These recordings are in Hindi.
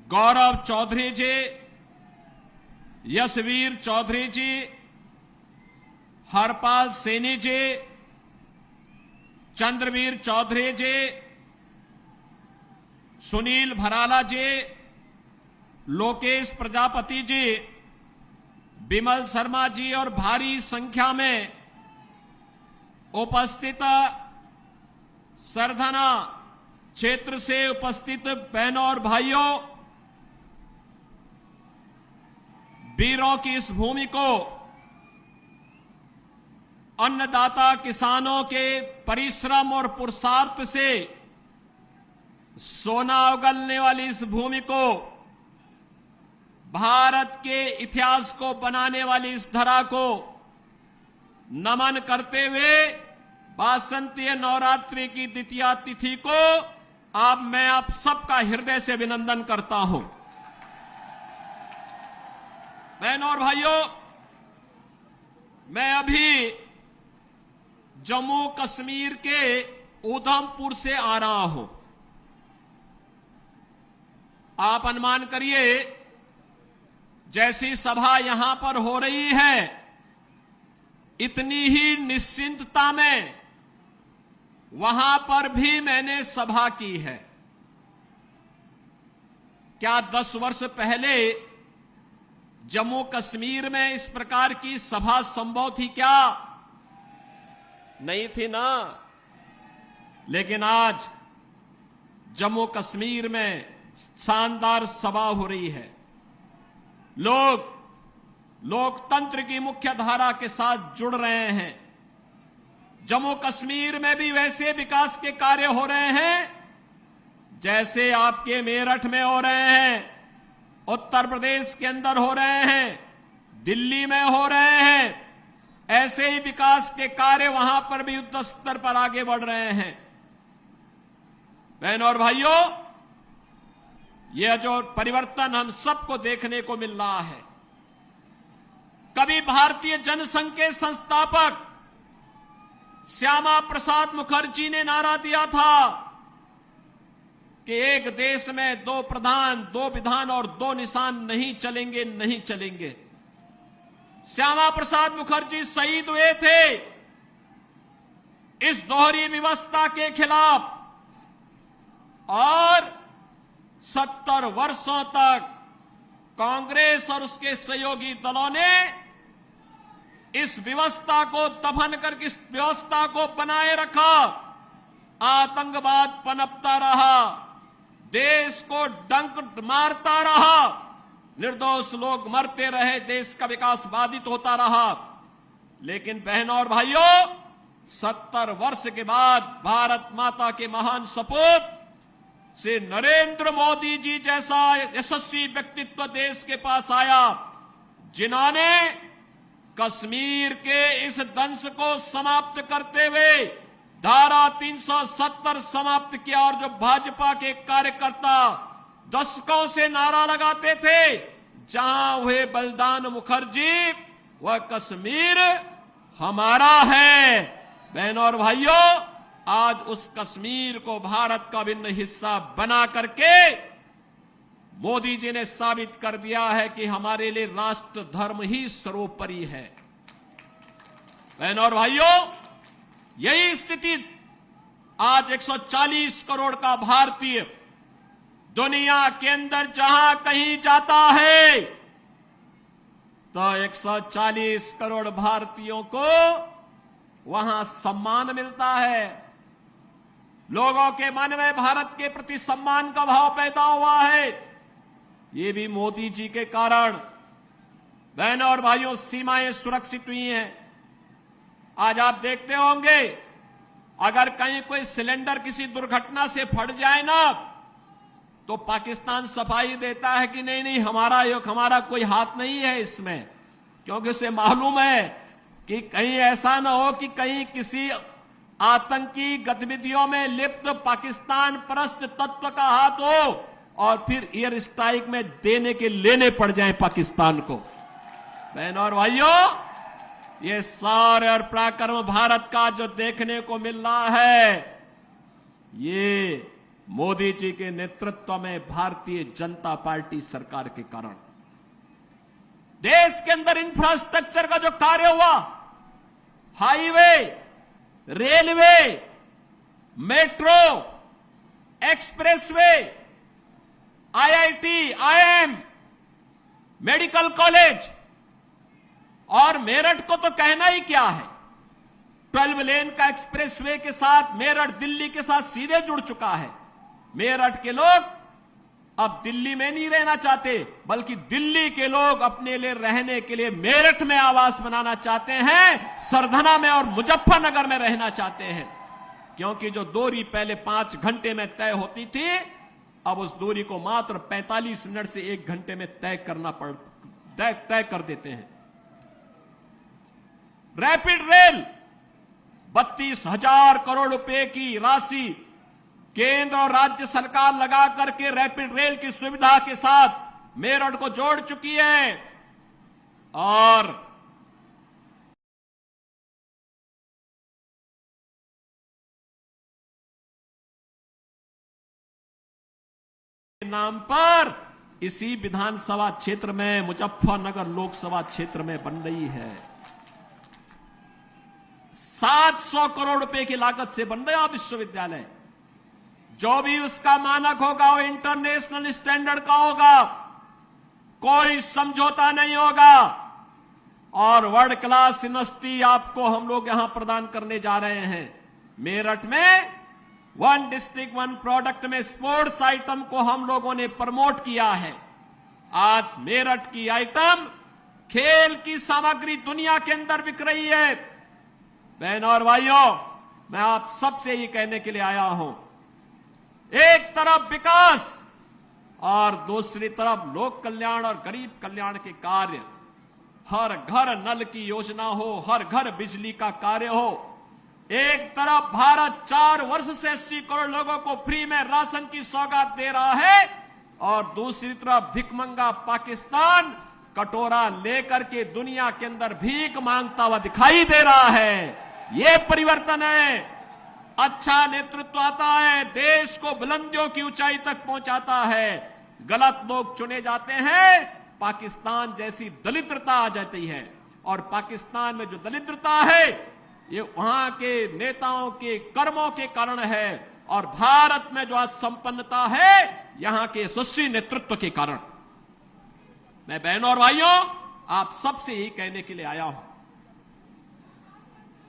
गौरव चौधरी जी, यशवीर चौधरी जी, हरपाल सैनी जी, चंद्रवीर चौधरी जी, सुनील भराला जी, लोकेश प्रजापति जी, विमल शर्मा जी और भारी संख्या में उपस्थित सरधना क्षेत्र से उपस्थित बहनों और भाइयों, वीरों की इस भूमि को अन्नदाता किसानों के परिश्रम और पुरुषार्थ से सोना उगलने वाली इस भूमि को, भारत के इतिहास को बनाने वाली इस धरा को नमन करते हुए वासंतीय नवरात्रि की द्वितीया तिथि को मैं आप सबका हृदय से अभिनंदन करता हूं। बहनों और भाइयों, मैं अभी जम्मू कश्मीर के उधमपुर से आ रहा हूं। आप अनुमान करिए, जैसी सभा यहां पर हो रही है, इतनी ही निश्चिंतता में वहां पर भी मैंने सभा की है। क्या 10 वर्ष पहले जम्मू कश्मीर में इस प्रकार की सभा संभव थी? क्या नहीं थी ना। लेकिन आज जम्मू कश्मीर में शानदार सभा हो रही है। लोग लोकतंत्र की मुख्य धारा के साथ जुड़ रहे हैं। जम्मू कश्मीर में भी वैसे विकास के कार्य हो रहे हैं जैसे आपके मेरठ में हो रहे हैं, उत्तर प्रदेश के अंदर हो रहे हैं, दिल्ली में हो रहे हैं। ऐसे ही विकास के कार्य वहां पर भी युद्ध स्तर पर आगे बढ़ रहे हैं। बहनों और भाइयों, यह जो परिवर्तन हम सबको देखने को मिल रहा है, कभी भारतीय जनसंघ के संस्थापक श्यामा प्रसाद मुखर्जी ने नारा दिया था कि एक देश में 2 प्रधान, 2 विधान और 2 निशान नहीं चलेंगे, नहीं चलेंगे। श्यामा प्रसाद मुखर्जी शहीद हुए थे इस दोहरी व्यवस्था के खिलाफ, और 70 वर्षों तक कांग्रेस और उसके सहयोगी दलों ने इस व्यवस्था को दफन करके इस व्यवस्था को बनाए रखा। आतंकवाद पनपता रहा, देश को डंक मारता रहा, निर्दोष लोग मरते रहे, देश का विकास बाधित होता रहा। लेकिन बहनों और भाइयों, 70 वर्ष के बाद भारत माता के महान सपूत से नरेंद्र मोदी जी जैसा यशस्वी व्यक्तित्व देश के पास आया, जिन्होंने कश्मीर के इस दंश को समाप्त करते हुए धारा 370 समाप्त किया। और जो भाजपा के कार्यकर्ता दशकों से नारा लगाते थे, जहां हुए बलिदान मुखर्जी, वह कश्मीर हमारा है। बहनों और भाइयों, आज उस कश्मीर को भारत का भिन्न हिस्सा बना करके मोदी जी ने साबित कर दिया है कि हमारे लिए राष्ट्र धर्म ही सर्वोपरि है। बहनों और भाइयों, यही स्थिति आज 140 करोड़ का भारतीय दुनिया के अंदर जहां कहीं जाता है, तो 140 करोड़ भारतीयों को वहां सम्मान मिलता है। लोगों के मन में भारत के प्रति सम्मान का भाव पैदा हुआ है। ये भी मोदी जी के कारण। बहनों और भाइयों, सीमाएं सुरक्षित हुई हैं। आज आप देखते होंगे, अगर कहीं कोई सिलेंडर किसी दुर्घटना से फट जाए ना, तो पाकिस्तान सफाई देता है कि नहीं नहीं, हमारा कोई हाथ नहीं है इसमें, क्योंकि उसे मालूम है कि कहीं ऐसा ना हो कि कहीं किसी आतंकी गतिविधियों में लिप्त पाकिस्तान परस्त तत्व का हाथ हो और फिर एयर स्ट्राइक में देने के लेने पड़ जाए पाकिस्तान को। बहनों और भाइयों, ये सारे और पराक्रम भारत का जो देखने को मिल रहा है, ये मोदी जी के नेतृत्व में भारतीय जनता पार्टी सरकार के कारण देश के अंदर इंफ्रास्ट्रक्चर का जो कार्य हुआ, highway, railway, metro, expressway, IIT, IIM, medical college, और मेरठ को तो कहना ही क्या है। 12 लेन का एक्सप्रेसवे के साथ मेरठ दिल्ली के साथ सीधे जुड़ चुका है। मेरठ के लोग अब दिल्ली में नहीं रहना चाहते, बल्कि दिल्ली के लोग अपने लिए रहने के लिए मेरठ में आवास बनाना चाहते हैं, सरधना में और मुजफ्फरनगर में रहना चाहते हैं। क्योंकि जो दूरी पहले 5 घंटे में तय होती थी, अब उस दूरी को मात्र 45 मिनट से 1 घंटे में तय कर देते हैं। रैपिड रेल 32,000 करोड़ रुपए की राशि केंद्र और राज्य सरकार लगा करके रैपिड रेल की सुविधा के साथ मेरठ को जोड़ चुकी है। और नाम पर इसी विधानसभा क्षेत्र में मुजफ्फरनगर लोकसभा क्षेत्र में बन रही है। 700 करोड़ रुपए की लागत से बन रहा विश्वविद्यालय। जो भी उसका मानक होगा वो इंटरनेशनल स्टैंडर्ड का होगा, कोई समझौता नहीं होगा, और वर्ल्ड क्लास यूनिवर्सिटी आपको हम लोग यहां प्रदान करने जा रहे हैं। मेरठ में 1 डिस्ट्रिक्ट 1 प्रोडक्ट में स्पोर्ट्स आइटम को हम लोगों ने प्रमोट किया है। आज मेरठ की आइटम, खेल की सामग्री दुनिया के अंदर बिक रही है। बहनों और भाइयों, मैं आप सबसे ये कहने के लिए आया हूं, एक तरफ विकास और दूसरी तरफ लोक कल्याण और गरीब कल्याण के कार्य। हर घर नल की योजना हो, हर घर बिजली का कार्य हो। एक तरफ भारत 4 वर्ष से 80 करोड़ लोगों को फ्री में राशन की सौगात दे रहा है, और दूसरी तरफ भिखमंगा पाकिस्तान कटोरा लेकर के दुनिया के अंदर भीख मांगता हुआ दिखाई दे रहा है। ये परिवर्तन है। अच्छा नेतृत्व आता है, देश को बुलंदियों की ऊंचाई तक पहुंचाता है। गलत लोग चुने जाते हैं, पाकिस्तान जैसी दलिद्रता आ जाती है। और पाकिस्तान में जो दलिद्रता है, ये वहां के नेताओं के कर्मों के कारण है, और भारत में जो आज संपन्नता है, यहां के यशस्वी नेतृत्व के कारण। मैं बहनों और भाइयों, आप सबसे यही कहने के लिए आया हूं,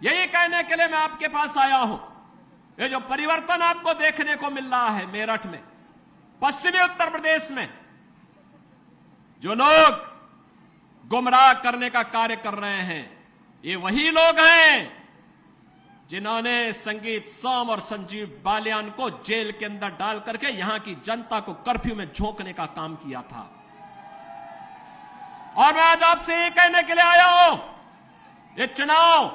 यही कहने के लिए मैं आपके पास आया हूं। ये जो परिवर्तन आपको देखने को मिल रहा है मेरठ में, पश्चिमी उत्तर प्रदेश में, जो लोग गुमराह करने का कार्य कर रहे हैं, ये वही लोग हैं जिन्होंने संगीत सोम और संजीव बालियान को जेल के अंदर डाल करके यहां की जनता को कर्फ्यू में झोंकने का काम किया था। और मैं आज आपसे ये कहने के लिए आया हूं, ये चुनाव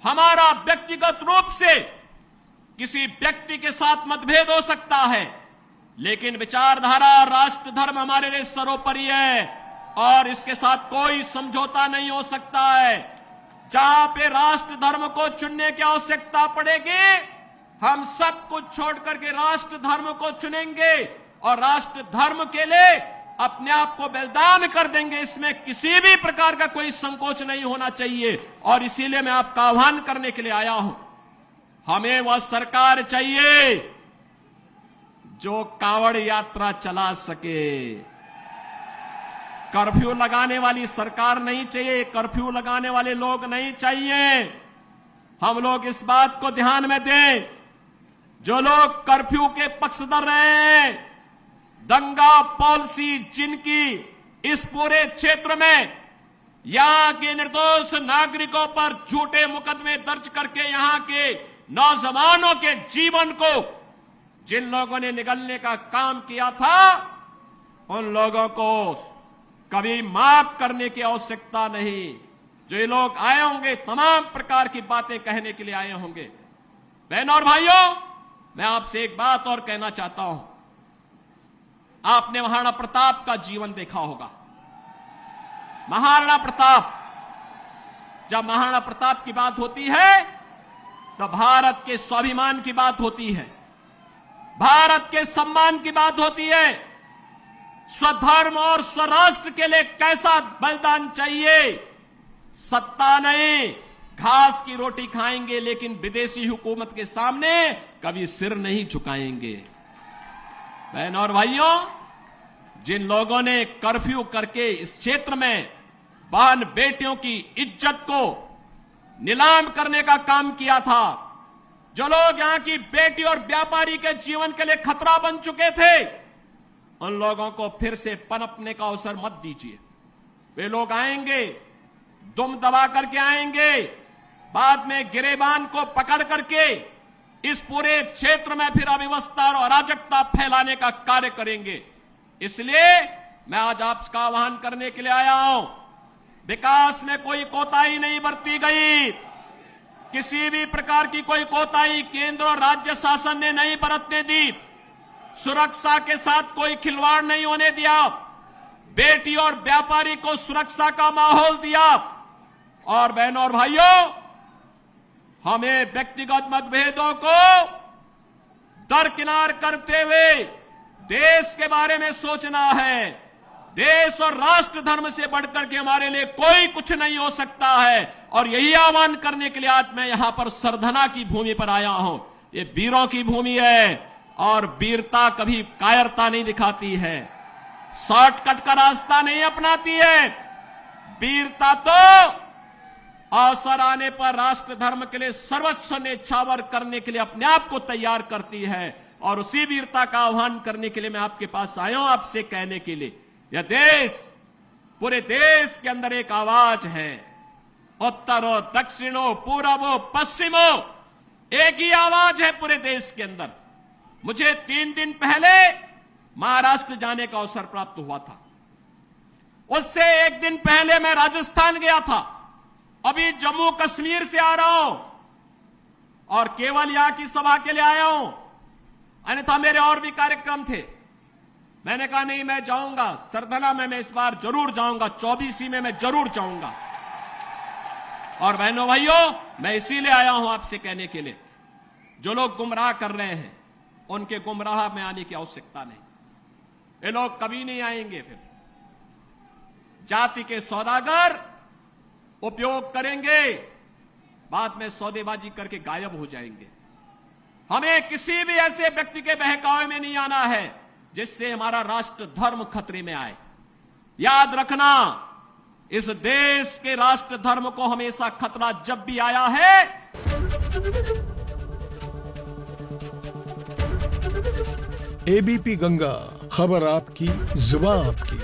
हमारा व्यक्तिगत रूप से किसी व्यक्ति के साथ मतभेद हो सकता है, लेकिन विचारधारा, राष्ट्र धर्म हमारे लिए सर्वोपरि है, और इसके साथ कोई समझौता नहीं हो सकता है। जहां पे राष्ट्र धर्म को चुनने की आवश्यकता पड़ेगी, हम सब कुछ छोड़ करके राष्ट्र धर्म को चुनेंगे और राष्ट्र धर्म के लिए अपने आप को बलिदान कर देंगे। इसमें किसी भी प्रकार का कोई संकोच नहीं होना चाहिए। और इसीलिए मैं आपका आह्वान करने के लिए आया हूं, हमें वह सरकार चाहिए जो कांवड़ यात्रा चला सके। कर्फ्यू लगाने वाली सरकार नहीं चाहिए, कर्फ्यू लगाने वाले लोग नहीं चाहिए। हम लोग इस बात को ध्यान में दें, जो लोग कर्फ्यू के पक्षधर रहे हैं, दंगा पॉलिसी जिनकी इस पूरे क्षेत्र में यहां के निर्दोष नागरिकों पर झूठे मुकदमे दर्ज करके यहां के नौजवानों के जीवन को जिन लोगों ने निगलने का काम किया था, उन लोगों को कभी माफ करने की आवश्यकता नहीं। जो ये लोग आए होंगे, तमाम प्रकार की बातें कहने के लिए आए होंगे। बहनों और भाइयों, मैं आपसे एक बात और कहना चाहता हूं। आपने महाराणा प्रताप का जीवन देखा होगा। महाराणा प्रताप, जब महाराणा प्रताप की बात होती है तो भारत के स्वाभिमान की बात होती है, भारत के सम्मान की बात होती है, स्वधर्म और स्वराष्ट्र के लिए कैसा बलिदान चाहिए। सत्ता नहीं, घास की रोटी खाएंगे, लेकिन विदेशी हुकूमत के सामने कभी सिर नहीं झुकाएंगे। बहन और भाइयों, जिन लोगों ने कर्फ्यू करके इस क्षेत्र में बहन बेटियों की इज्जत को नीलाम करने का काम किया था, जो लोग यहां की बेटी और व्यापारी के जीवन के लिए खतरा बन चुके थे, उन लोगों को फिर से पनपने का अवसर मत दीजिए। वे लोग आएंगे, दुम दबा करके आएंगे, बाद में गिरेबान को पकड़ करके इस पूरे क्षेत्र में फिर अव्यवस्था और अराजकता फैलाने का कार्य करेंगे। इसलिए मैं आज आपका आह्वान करने के लिए आया हूं। विकास में कोई कोताही नहीं बरती गई, किसी भी प्रकार की कोई कोताही केंद्र और राज्य शासन ने नहीं बरतने दी। सुरक्षा के साथ कोई खिलवाड़ नहीं होने दिया, बेटी और व्यापारी को सुरक्षा का माहौल दिया। और बहनों और भाइयों, हमें व्यक्तिगत मतभेदों को दरकिनार करते हुए देश के बारे में सोचना है। देश और राष्ट्र धर्म से बढ़कर के हमारे लिए कोई कुछ नहीं हो सकता है। और यही आह्वान करने के लिए आज मैं यहां पर सरधना की भूमि पर आया हूं। ये वीरों की भूमि है, और वीरता कभी कायरता नहीं दिखाती है, शॉर्टकट का रास्ता नहीं अपनाती है। वीरता तो अवसर आने पर राष्ट्र धर्म के लिए सर्वस्व न्यौछावर करने के लिए अपने आप को तैयार करती है। और उसी वीरता का आह्वान करने के लिए मैं आपके पास आया हूं, आपसे कहने के लिए, यह देश, पूरे देश के अंदर एक आवाज है। उत्तरो, दक्षिणों, पूर्वो, पश्चिमो, एक ही आवाज है पूरे देश के अंदर। मुझे 3 दिन पहले महाराष्ट्र जाने का अवसर प्राप्त हुआ था। उससे 1 दिन पहले मैं राजस्थान गया था। अभी जम्मू कश्मीर से आ रहा हूं और केवल यहां की सभा के लिए आया हूं, अन्यथा मेरे और भी कार्यक्रम थे। मैंने कहा नहीं, मैं जाऊंगा सरधना में, मैं इस बार जरूर जाऊंगा, 24 में मैं जरूर जाऊंगा। और बहनों भाइयों, मैं इसीलिए आया हूं आपसे कहने के लिए, जो लोग गुमराह कर रहे हैं उनके गुमराह में आने की आवश्यकता नहीं। ये लोग कभी नहीं आएंगे। फिर जाति के सौदागर उपयोग करेंगे, बाद में सौदेबाजी करके गायब हो जाएंगे। हमें किसी भी ऐसे व्यक्ति के बहकावे में नहीं आना है जिससे हमारा राष्ट्र धर्म खतरे में आए। याद रखना, इस देश के राष्ट्र धर्म को हमेशा खतरा जब भी आया है, एबीपी गंगा, खबर आपकी, जुबान आपकी।